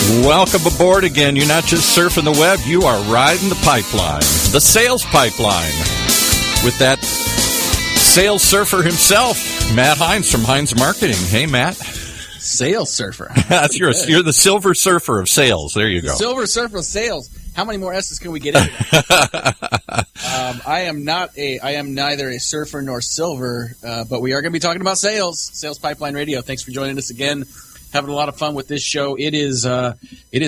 Welcome aboard again. You're not just surfing the web, you are riding the pipeline, the sales pipeline, with that sales surfer himself, Matt Hines from Hines Marketing. Hey, Matt. Sales surfer. That's you're the silver surfer of sales. There you go. Silver surfer of sales. How many more S's can we get into that? I am neither a surfer nor silver, but we are going to be talking about Sales Pipeline Radio. Thanks for joining us again. Having a lot of fun with this show. It is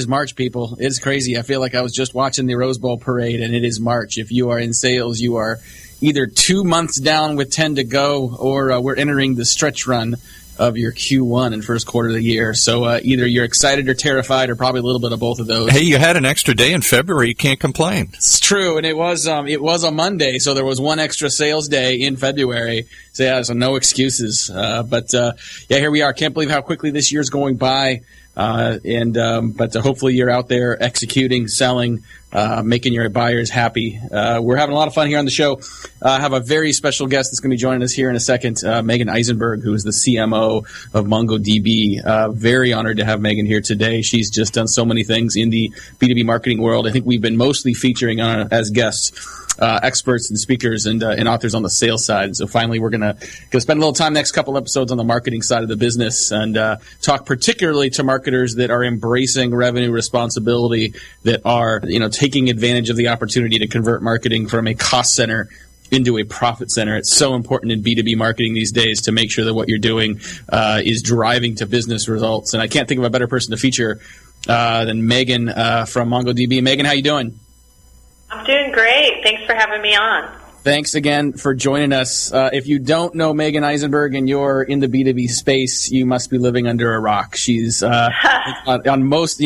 March, people. It is crazy. I feel like I was just watching the Rose Bowl parade, and it is March. If you are in sales, you are either 2 months down with 10 to go, or we're entering the stretch run of your Q1 and first quarter of the year. So either you're excited or terrified, or probably a little bit of both of those. Hey, you had an extra day in February. You can't complain. It's true, and it was a Monday, so there was one extra sales day in February. So yeah, so no excuses. But here we are. Can't believe how quickly this year's going by. But hopefully you're out there executing, selling, making your buyers happy. We're having a lot of fun here on the show. I have a very special guest that's going to be joining us here in a second, Meagen Eisenberg, who is the CMO of MongoDB. Very honored to have Meagen here today. She's just done so many things in the B2B marketing world. I think we've been mostly featuring as guests experts and speakers and authors on the sales side. So finally, we're gonna spend a little time next couple episodes on the marketing side of the business and talk particularly to marketers that are embracing revenue responsibility, that are taking advantage of the opportunity to convert marketing from a cost center into a profit center. It's so important in B2B marketing these days to make sure that what you're doing is driving to business results. And I can't think of a better person to feature than Meagen from MongoDB. Meagen, how you doing? I'm doing great. Thanks for having me on. Thanks again for joining us. If you don't know Meagen Eisenberg and you're in the B2B space, you must be living under a rock. She's on most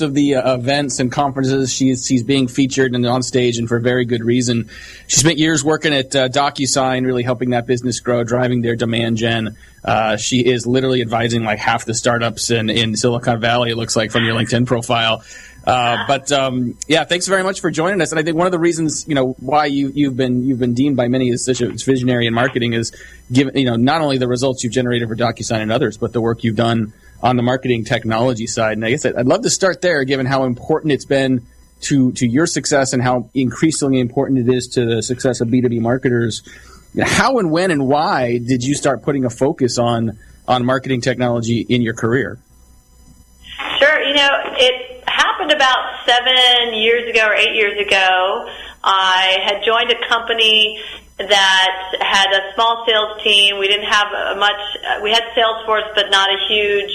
of the events and conferences. She's being featured and on stage, and for very good reason. She spent years working at DocuSign, really helping that business grow, driving their demand gen. She is literally advising like half the startups in Silicon Valley, it looks like, from your LinkedIn profile. Thanks very much for joining us. And I think one of the reasons, why you've been deemed by many as such a visionary in marketing is given, not only the results you've generated for DocuSign and others, but the work you've done on the marketing technology side. And I guess I'd love to start there, given how important it's been to your success and how increasingly important it is to the success of B2B marketers. How and when and why did you start putting a focus on marketing technology in your career? Sure. It happened about 7 years ago or 8 years ago. I had joined a company that had a small sales team. We didn't have much. We had Salesforce, but not a huge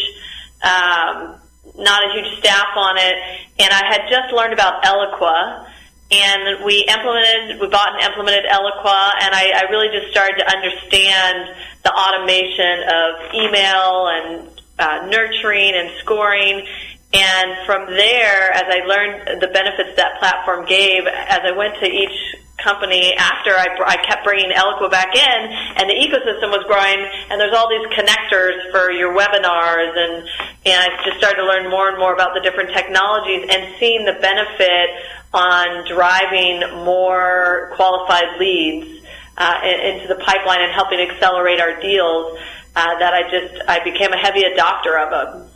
staff on it. And I had just learned about Eloqua. And we bought and implemented Eloqua, and I really just started to understand the automation of email and nurturing and scoring. And from there, as I learned the benefits that platform gave, as I went to each company after, I kept bringing Eloqua back in, and the ecosystem was growing, and there's all these connectors for your webinars, and I just started to learn more and more about the different technologies and seeing the benefit on driving more qualified leads into the pipeline and helping accelerate our deals, that I became a heavy adopter of them.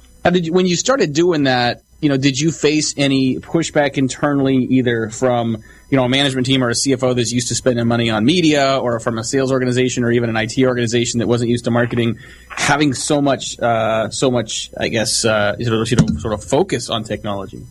When you started doing that, did you face any pushback internally, either from a management team or a CFO that's used to spending money on media, or from a sales organization or even an IT organization that wasn't used to marketing, having so much, I guess, sort of focus on technology?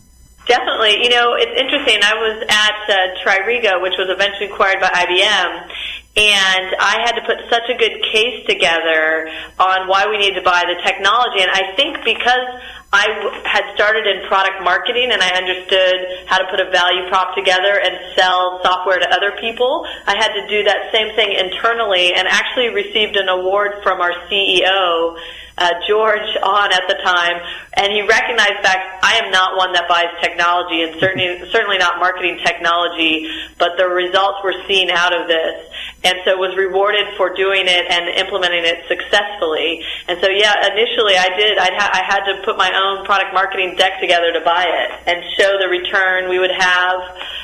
Definitely. It's interesting. I was at TRIRIGA, which was eventually acquired by IBM, and I had to put such a good case together on why we needed to buy the technology. And I think because I had started in product marketing and I understood how to put a value prop together and sell software to other people, I had to do that same thing internally, and actually received an award from our CEO, George at the time, and he recognized that I am not one that buys technology, and certainly not marketing technology, but the results we're seeing out of this, and so was rewarded for doing it and implementing it successfully. And so initially I had to put my own product marketing deck together to buy it and show the return we would have,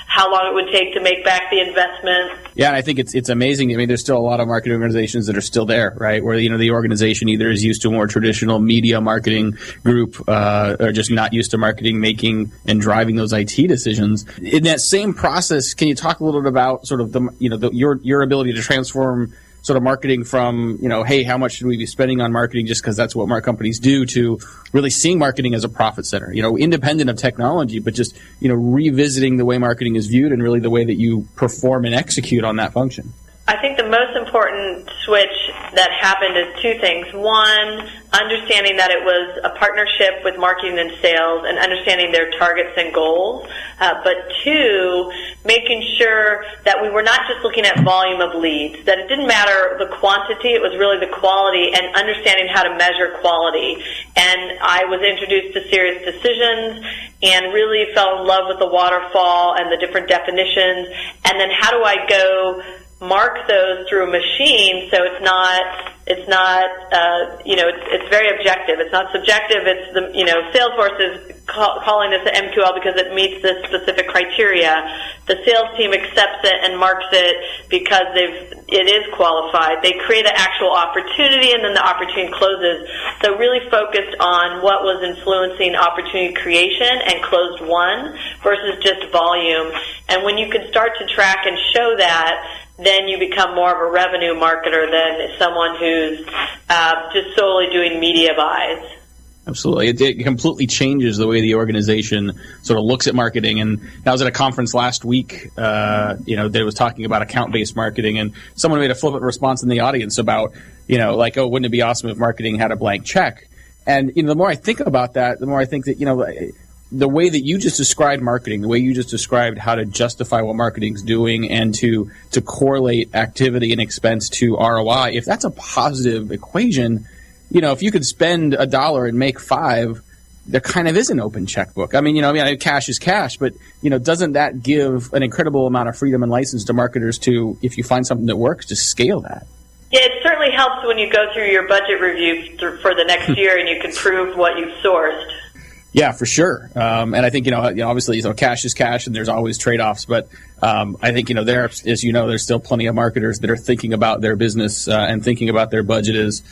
how long it would take to make back the investment. Yeah, and I think it's amazing. I mean, there's still a lot of marketing organizations that are still there, right? Where, the organization either is used to a more traditional media marketing group or just not used to marketing, making and driving those IT decisions. In that same process, can you talk a little bit about sort of your ability to transform sort of marketing from, hey, how much should we be spending on marketing just because that's what companies do, to really seeing marketing as a profit center, independent of technology, but just, revisiting the way marketing is viewed and really the way that you perform and execute on that function? I think the most important switch that happened is two things. One, understanding that it was a partnership with marketing and sales and understanding their targets and goals. But two, making sure that we were not just looking at volume of leads, that it didn't matter the quantity, it was really the quality and understanding how to measure quality. And I was introduced to Serious Decisions and really fell in love with the waterfall and the different definitions. And then how do I go mark those through a machine so it's very objective. It's not subjective. It's Salesforce is calling this an MQL because it meets this specific criteria. The sales team accepts it and marks it because it is qualified. They create an actual opportunity and then the opportunity closes. So really focused on what was influencing opportunity creation and closed won versus just volume. And when you can start to track and show that, then you become more of a revenue marketer than someone who's just solely doing media buys. Absolutely. It completely changes the way the organization sort of looks at marketing. And I was at a conference last week, that was talking about account-based marketing, and someone made a flippant response in the audience about, wouldn't it be awesome if marketing had a blank check? And, the more I think about that, the more I think that, the way that you just described marketing, the way you just described how to justify what marketing's doing and to correlate activity and expense to ROI, if that's a positive equation, if you could spend $1 and make $5, there kind of is an open checkbook. I mean, cash is cash, but, doesn't that give an incredible amount of freedom and license to marketers to, if you find something that works, just scale that? Yeah, it certainly helps when you go through your budget review for the next year and you can prove what you've sourced. Yeah, for sure. And I think, obviously, cash is cash and there's always trade-offs. But I think, there's still plenty of marketers that are thinking about their business and thinking about their budget as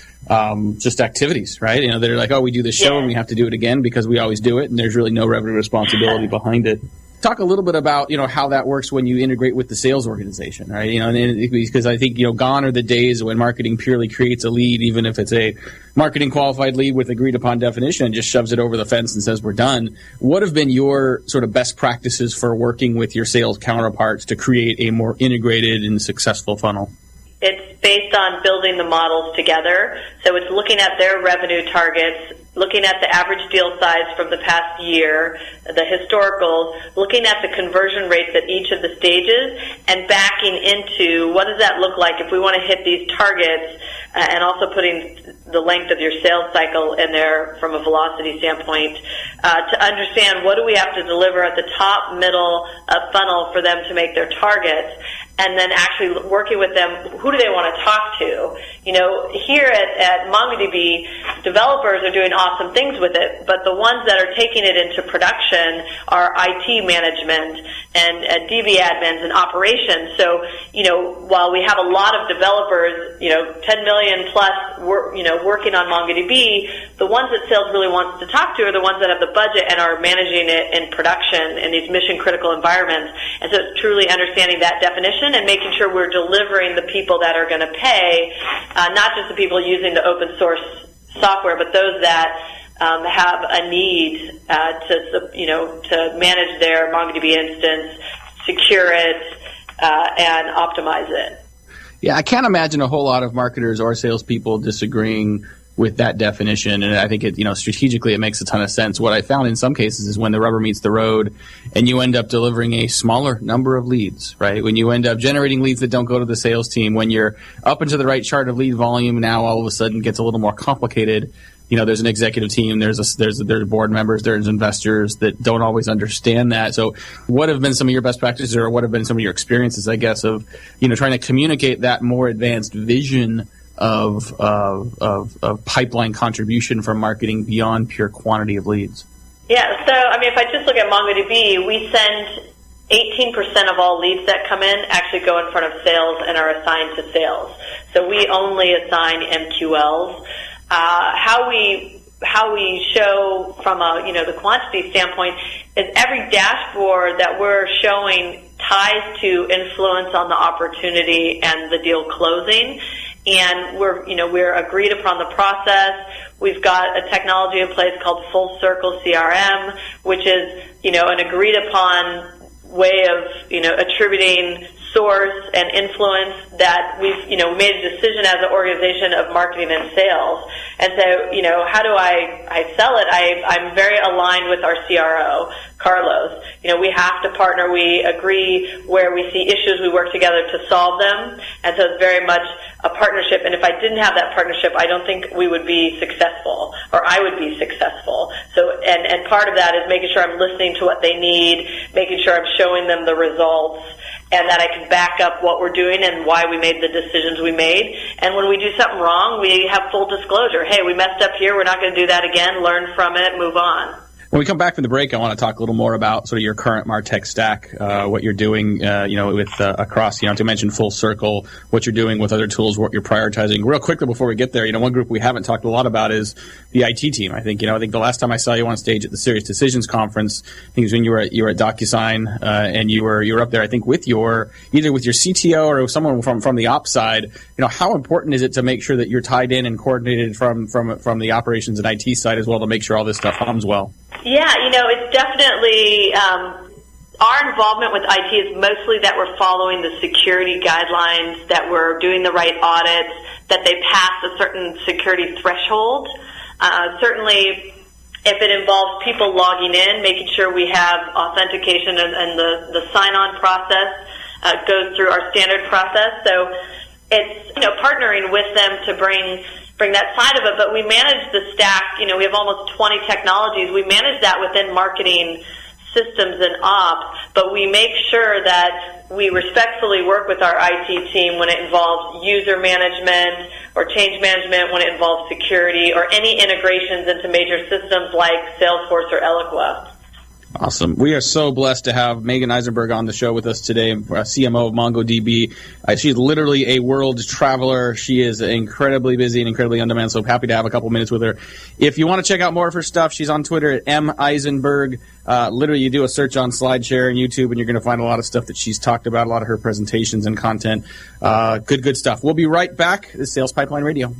just activities, right? They're like, oh, we do this show and we have to do it again because we always do it. And there's really no revenue responsibility behind it. Talk a little bit about, how that works when you integrate with the sales organization, right? Because I think, gone are the days when marketing purely creates a lead, even if it's a marketing qualified lead with agreed upon definition, and just shoves it over the fence and says we're done. What have been your sort of best practices for working with your sales counterparts to create a more integrated and successful funnel? It's based on building the models together. So it's looking at their revenue targets, looking at the average deal size from the past year, the historicals, looking at the conversion rates at each of the stages, and backing into what does that look like if we want to hit these targets, and also putting the length of your sales cycle in there from a velocity standpoint to understand what do we have to deliver at the top, middle of funnel for them to make their targets. And then actually working with them, who do they want to talk to? Here at MongoDB, developers are doing awesome things with it, but the ones that are taking it into production are IT management and DB admins and operations. So, while we have a lot of developers, 10 million plus, working on MongoDB, the ones that sales really wants to talk to are the ones that have the budget and are managing it in production in these mission critical environments. And so it's truly understanding that definition and making sure we're delivering the people that are going to pay, not just the people using the open source software, but those that have a need to manage their MongoDB instance, secure it, and optimize it. Yeah, I can't imagine a whole lot of marketers or salespeople disagreeing with that definition, and I think it, strategically it makes a ton of sense. What I found in some cases is when the rubber meets the road and you end up delivering a smaller number of leads, right? When you end up generating leads that don't go to the sales team, when you're up into the right chart of lead volume, now all of a sudden gets a little more complicated. There's an executive team, there's board members, there's investors that don't always understand that. So what have been some of your best practices, or what have been some of your experiences, I guess, of, trying to communicate that more advanced vision of pipeline contribution from marketing beyond pure quantity of leads? Yeah, so I mean, if I just look at MongoDB, we send 18% of all leads that come in actually go in front of sales and are assigned to sales. So we only assign MQLs. How we show from the quantity standpoint is every dashboard that we're showing ties to influence on the opportunity and the deal closing. And we're agreed upon the process. We've got a technology in place called Full Circle CRM, which is, an agreed upon way of, attributing source and influence that we've, made a decision as an organization of marketing and sales. And so, how do I sell it? I'm very aligned with our CRO, Carlos. We have to partner. We agree where we see issues, we work together to solve them. And so it's very much a partnership. And if I didn't have that partnership, I don't think we would be successful, or I would be successful. So, and part of that is making sure I'm listening to what they need, making sure I'm showing them the results, and that I can back up what we're doing and why we made the decisions we made. And when we do something wrong, we have full disclosure. Hey, we messed up here. We're not going to do that again. Learn from it. Move on. When we come back from the break, I want to talk a little more about sort of your current MarTech stack, what you're doing, with across, to mention Full Circle, what you're doing with other tools, what you're prioritizing. Real quickly before we get there, one group we haven't talked a lot about is the IT team. I think the last time I saw you on stage at the Serious Decisions conference, I think it was when you were at DocuSign, and you were up there, I think, either with your CTO or someone from the ops side. How important is it to make sure that you're tied in and coordinated from the operations and IT side as well to make sure all this stuff hums well? Yeah, it's definitely our involvement with IT is mostly that we're following the security guidelines, that we're doing the right audits, that they pass a certain security threshold. Certainly, if it involves people logging in, making sure we have authentication and the sign-on process goes through our standard process. So it's partnering with them to bring that side of it, but we manage the stack. We have almost 20 technologies. We manage that within marketing systems and ops, but we make sure that we respectfully work with our IT team when it involves user management or change management, when it involves security or any integrations into major systems like Salesforce or Eloqua. Awesome. We are so blessed to have Meagen Eisenberg on the show with us today, CMO of MongoDB. She's literally a world traveler. She is incredibly busy and incredibly on demand, so happy to have a couple minutes with her. If you want to check out more of her stuff, she's on Twitter at @M_Eisenberg. Literally, you do a search on SlideShare and YouTube, and you're going to find a lot of stuff that she's talked about, a lot of her presentations and content. Good stuff. We'll be right back. This is Sales Pipeline Radio.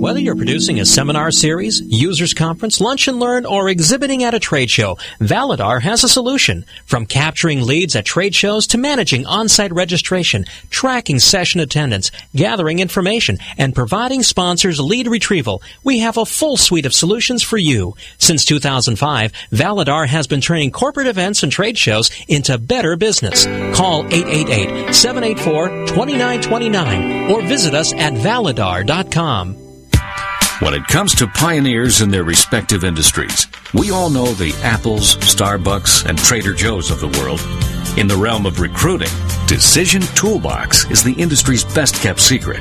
Whether you're producing a seminar series, users conference, lunch and learn, or exhibiting at a trade show, Validar has a solution. From capturing leads at trade shows to managing on-site registration, tracking session attendance, gathering information, and providing sponsors lead retrieval, we have a full suite of solutions for you. Since 2005, Validar has been turning corporate events and trade shows into better business. Call 888-784-2929 or visit us at validar.com. When it comes to pioneers in their respective industries, we all know the Apples, Starbucks, and Trader Joe's of the world. In the realm of recruiting, Decision Toolbox is the industry's best-kept secret.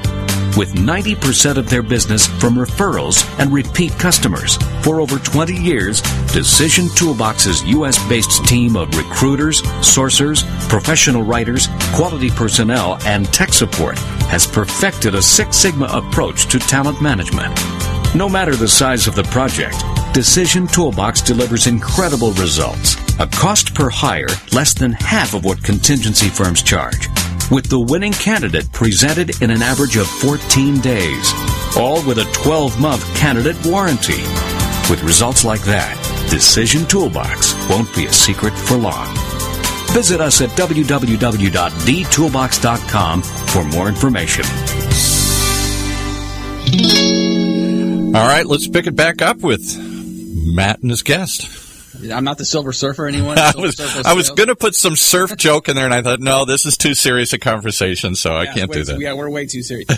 With 90% of their business from referrals and repeat customers. For over 20 years, Decision Toolbox's U.S.-based team of recruiters, sourcers, professional writers, quality personnel, and tech support has perfected a Six Sigma approach to talent management. No matter the size of the project, Decision Toolbox delivers incredible results. A cost per hire less than half of what contingency firms charge, with the winning candidate presented in an average of 14 days, all with a 12-month candidate warranty. With results like that, Decision Toolbox won't be a secret for long. Visit us at www.dtoolbox.com for more information. All right, let's pick it back up with Matt and his guest. I'm not the Silver Surfer, anyone? I was going to put some surf joke in there, and I thought, no, this is too serious a conversation, so I can't do that. Yeah, we're way too serious.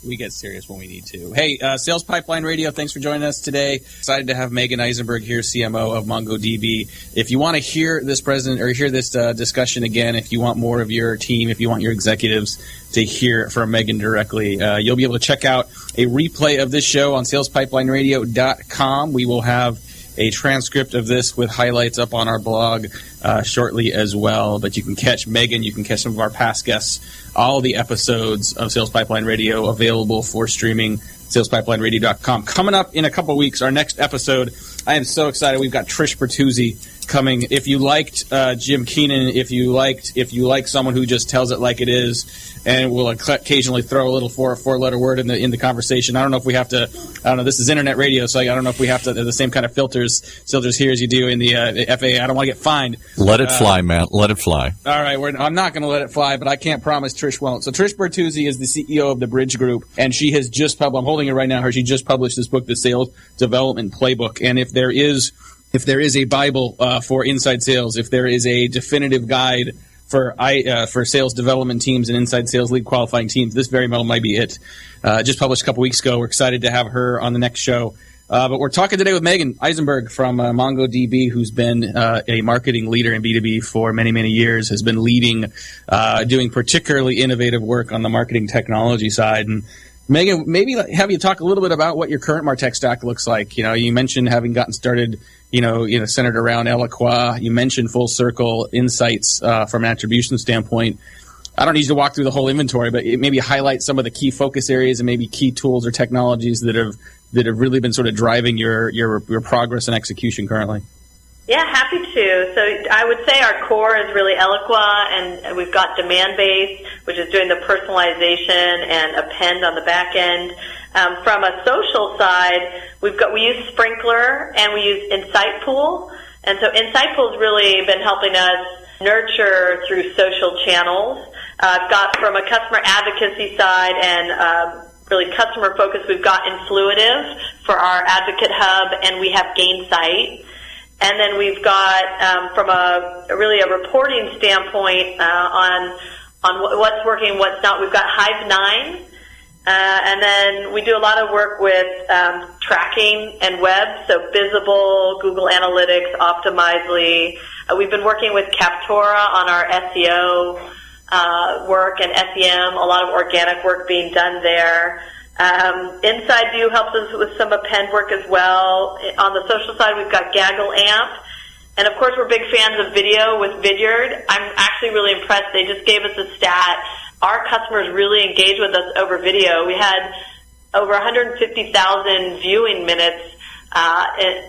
We get serious when we need to. Hey, Sales Pipeline Radio, thanks for joining us today. Excited to have Meagen Eisenberg here, CMO of MongoDB. If you want to hear this discussion again, if you want more of your team, if you want your executives to hear from Meagen directly, you'll be able to check out a replay of this show on salespipelineradio.com. We will have a transcript of this with highlights up on our blog shortly as well. But you can catch Meagen, you can catch some of our past guests, all the episodes of Sales Pipeline Radio available for streaming, salespipelineradio.com. Coming up in a couple weeks, our next episode, I am so excited. We've got Trish Bertuzzi coming. If you liked Jim Keenan, if you like someone who just tells it like it is, and will occasionally throw a little four-letter word in the conversation. I don't know if we have to. I don't know. This is internet radio, so I don't know if we have to the same kind of filters here as you do in the FAA. I don't want to get fined. Let it fly, Matt. Let it fly. All right, I'm not going to let it fly, but I can't promise Trish won't. So Trish Bertuzzi is the CEO of the Bridge Group, and she has just published. I'm holding it right now. She just published this book, The Sales Development Playbook, and if there is a Bible for inside sales, if there is a definitive guide for sales development teams and inside sales lead qualifying teams, this very well might be it. Just published a couple weeks ago. We're excited to have her on the next show. But we're talking today with Meagen Eisenberg from MongoDB, who's been a marketing leader in B2B for many, many years, has been leading, doing particularly innovative work on the marketing technology side. And Meagen, maybe have you talk a little bit about what your current MarTech stack looks like. You mentioned having gotten started, centered around Eloqua. You mentioned Full Circle Insights from an attribution standpoint. I don't need you to walk through the whole inventory, but maybe highlight some of the key focus areas and maybe key tools or technologies that have really been sort of driving your progress and execution currently. Yeah, happy to. So I would say our core is really Eloqua, and we've got Demandbase, which is doing the personalization, and Append on the back end. From a social side, we use Sprinkler and we use Insightpool. And so Insightpool's really been helping us nurture through social channels. I've got from a customer advocacy side and really customer focus, we've got Influitive for our Advocate Hub, and we have Gainsight. And then we've got from a reporting standpoint on what's working, what's not. We've got Hive9, and then we do a lot of work with tracking and web, so Visible, Google Analytics, Optimizely. We've been working with Captora on our SEO work and SEM. A lot of organic work being done there. InsideView helps us with some append work as well. On the social side, we've got Gaggle Amp. And, of course, we're big fans of video with Vidyard. I'm actually really impressed. They just gave us a stat. Our customers really engage with us over video. We had over 150,000 viewing minutes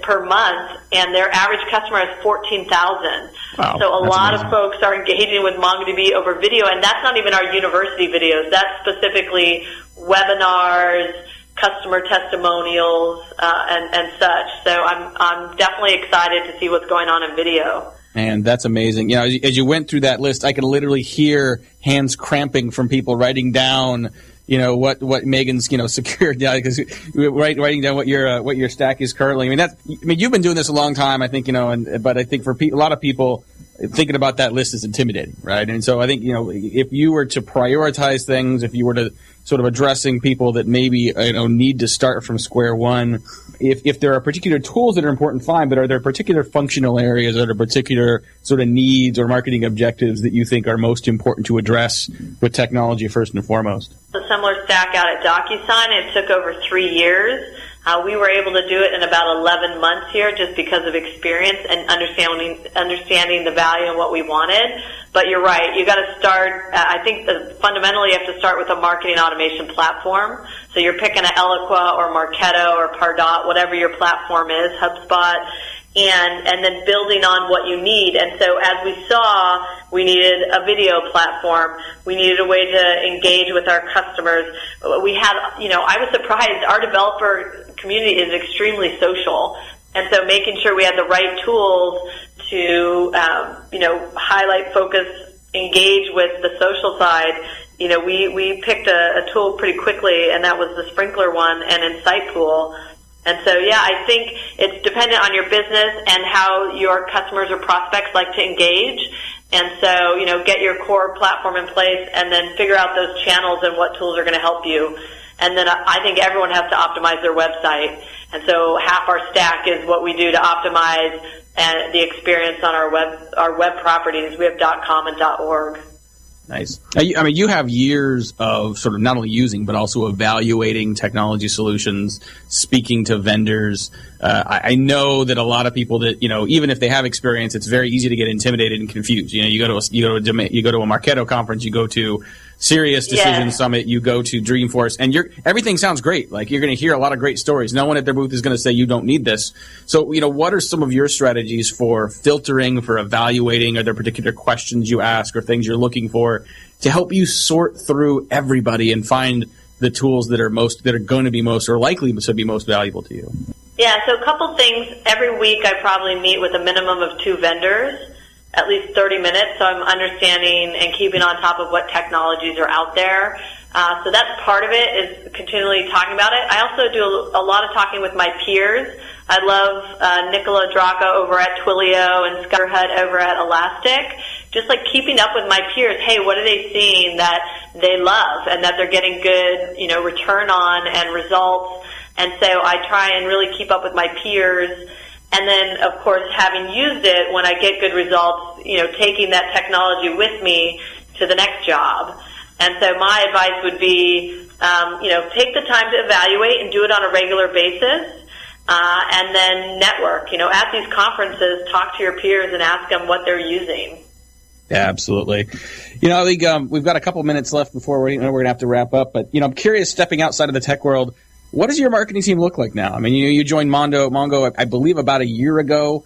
per month, and their average customer has 14,000. Wow, so a lot amazing. of folks are engaging with MongoDB over video, and that's not even our university videos. That's specifically webinars, customer testimonials, and such. So I'm definitely excited to see what's going on in video. And that's amazing. As you went through that list, I could literally hear hands cramping from people writing down, what Meagen's, secured, because writing down what your stack is currently. You've been doing this a long time, I think, but I think for a lot of people, thinking about that list is intimidating, right? And so I think, if you were to prioritize things, if you were to sort of addressing people that maybe, need to start from square one, if there are particular tools that are important, fine, but are there particular functional areas or particular sort of needs or marketing objectives that you think are most important to address with technology first and foremost? A similar stack out at DocuSign. It took over 3 years. We were able to do it in about 11 months here just because of experience and understanding the value and what we wanted. But you're right. You got to start, I think fundamentally you have to start with a marketing automation platform. So you're picking an Eloqua or Marketo or Pardot, whatever your platform is, HubSpot, and then building on what you need. And so as we saw, we needed a video platform. We needed a way to engage with our customers. We had, I was surprised. Our developer community is extremely social. And so making sure we had the right tools to, highlight, focus, engage with the social side. We picked a tool pretty quickly, and that was the Sprinkler one and Insightpool. And so, yeah, I think it's dependent on your business and how your customers or prospects like to engage. And so, get your core platform in place and then figure out those channels and what tools are going to help you. And then I think everyone has to optimize their website. And so half our stack is what we do to optimize and the experience on our web properties. We have .com and .org. Nice. I mean, you have years of sort of not only using but also evaluating technology solutions, speaking to vendors. I know that a lot of people that even if they have experience, it's very easy to get intimidated and confused. You go to a Marketo conference, you go to Serious Decision Summit, you go to Dreamforce, and everything sounds great. Like, you're going to hear a lot of great stories. No one at their booth is going to say you don't need this. So, what are some of your strategies for filtering, for evaluating? Are there particular questions you ask or things you're looking for to help you sort through everybody and find the tools that are going to be most or likely to be most valuable to you? Yeah, so a couple things. Every week I probably meet with a minimum of 2 vendors, at least 30 minutes, so I'm understanding and keeping on top of what technologies are out there. So that's part of it, is continually talking about it. I also do a lot of talking with my peers. I love Nicola Draca over at Twilio and Scott Hutt over at Elastic. Just like keeping up with my peers. Hey, what are they seeing that they love and that they're getting good, return on and results? And so I try and really keep up with my peers. And then, of course, having used it, when I get good results, taking that technology with me to the next job. And so my advice would be, take the time to evaluate and do it on a regular basis. And then network. At these conferences, talk to your peers and ask them what they're using. Yeah, absolutely. I think we've got a couple minutes left before we're going to have to wrap up. But, I'm curious, stepping outside of the tech world, what does your marketing team look like now? I mean, you joined Mongo, I believe, about a year ago.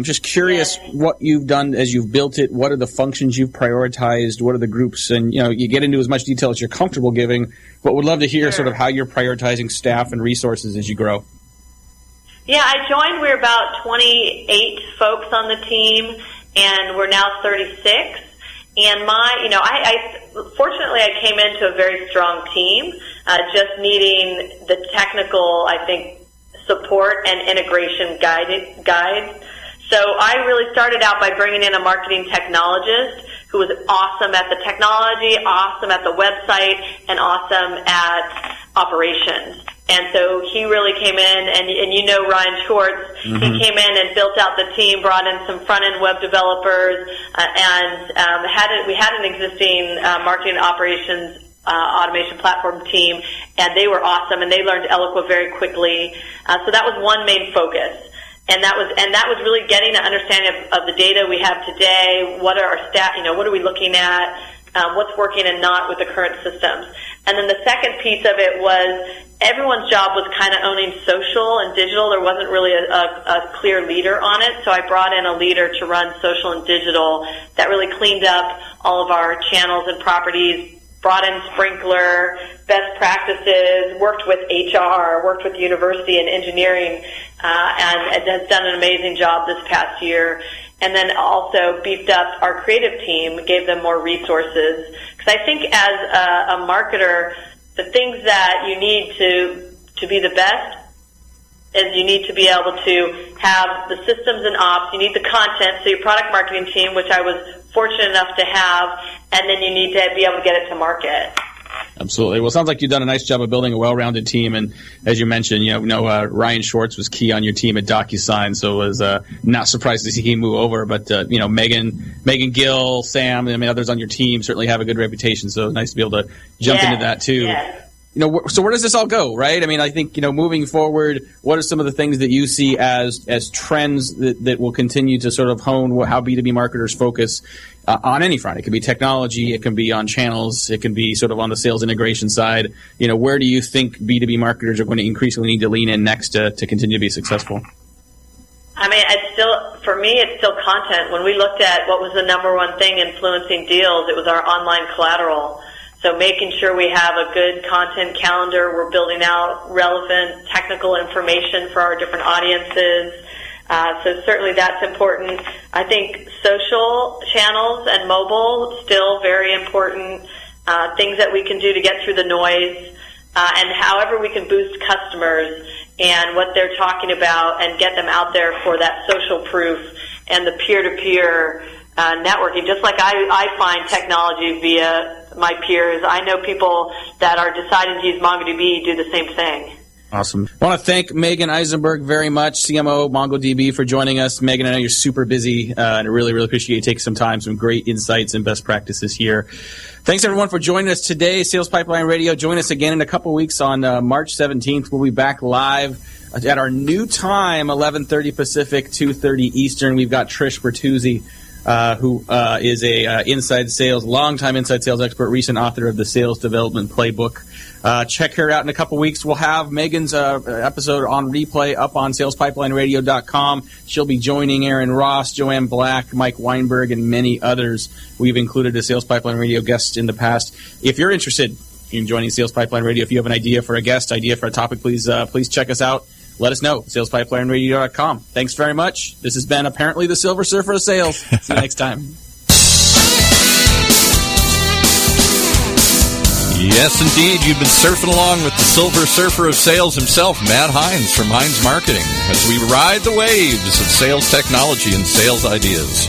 Just curious what you've done as you've built it. What are the functions you've prioritized? What are the groups? And, you get into as much detail as you're comfortable giving, but would love to hear sort of how you're prioritizing staff and resources as you grow. Yeah, I joined. We were about 28 folks on the team, and we're now 36. And fortunately, I came into a very strong team, just needing the technical, I think, support and integration guides. So I really started out by bringing in a marketing technologist who was awesome at the technology, awesome at the website, and awesome at operations. And so he really came in, and Ryan Schwartz, he came in and built out the team, brought in some front-end web developers, and we had an existing marketing operations automation platform team, and they were awesome, and they learned Eloqua very quickly. So that was one main focus. And that was really getting an understanding of the data we have today. What are our what are we looking at? What's working and not with the current systems. And then the second piece of it was everyone's job was kind of owning social and digital. There wasn't really a clear leader on it, so I brought in a leader to run social and digital that really cleaned up all of our channels and properties, brought in Sprinkler, best practices, worked with HR, worked with the university and engineering, and has done an amazing job this past year. And then also beefed up our creative team, gave them more resources. Because I think as a marketer, the things that you need to be the best is you need to be able to have the systems and ops. You need the content, so your product marketing team, which I was fortunate enough to have, and then you need to be able to get it to market. Absolutely. Well, it sounds like you've done a nice job of building a well-rounded team. And as you mentioned, Ryan Schwartz was key on your team at DocuSign, so it was not surprised to see him move over. But, Megan Gill, Sam, others on your team certainly have a good reputation. So nice to be able to jump into that, too. Yeah. So where does this all go, right? I mean, I think, moving forward, what are some of the things that you see as trends that will continue to sort of hone how B2B marketers focus on any front? It can be technology, it can be on channels, it can be sort of on the sales integration side. Where do you think B2B marketers are going to increasingly need to lean in next to continue to be successful? I mean, for me, it's still content. When we looked at what was the number one thing influencing deals, it was our online collateral. So making sure we have a good content calendar, we're building out relevant technical information for our different audiences. So certainly that's important. I think social channels and mobile, still very important. Things that we can do to get through the noise. and however we can boost customers and what they're talking about and get them out there for that social proof and the peer-to-peer networking. Just like I find technology via my peers, I know people that are deciding to use MongoDB do the same thing. Awesome. I want to thank Meagen Eisenberg very much, CMO MongoDB, for joining us. Meagen, I know you're super busy, and I really, really appreciate you taking some time, some great insights and best practices here. Thanks, everyone, for joining us today. Sales Pipeline Radio. Join us again in a couple weeks on March 17th. We'll be back live at our new time, 11:30 Pacific, 2:30 Eastern. We've got Trish Bertuzzi, who is a longtime inside sales expert, recent author of the Sales Development Playbook. Check her out in a couple weeks. We'll have Megan's episode on replay up on salespipelineradio.com. She'll be joining Aaron Ross, Joanne Black, Mike Weinberg, and many others. We've included a Sales Pipeline Radio guest in the past. If you're interested in joining Sales Pipeline Radio, if you have an idea for a guest, idea for a topic, please check us out. Let us know. salespipelineradio.com. Thanks very much. This has been apparently the Silver Surfer of Sales. See you next time. Yes, indeed. You've been surfing along with the Silver Surfer of Sales himself, Matt Hines from Hines Marketing, as we ride the waves of sales technology and sales ideas.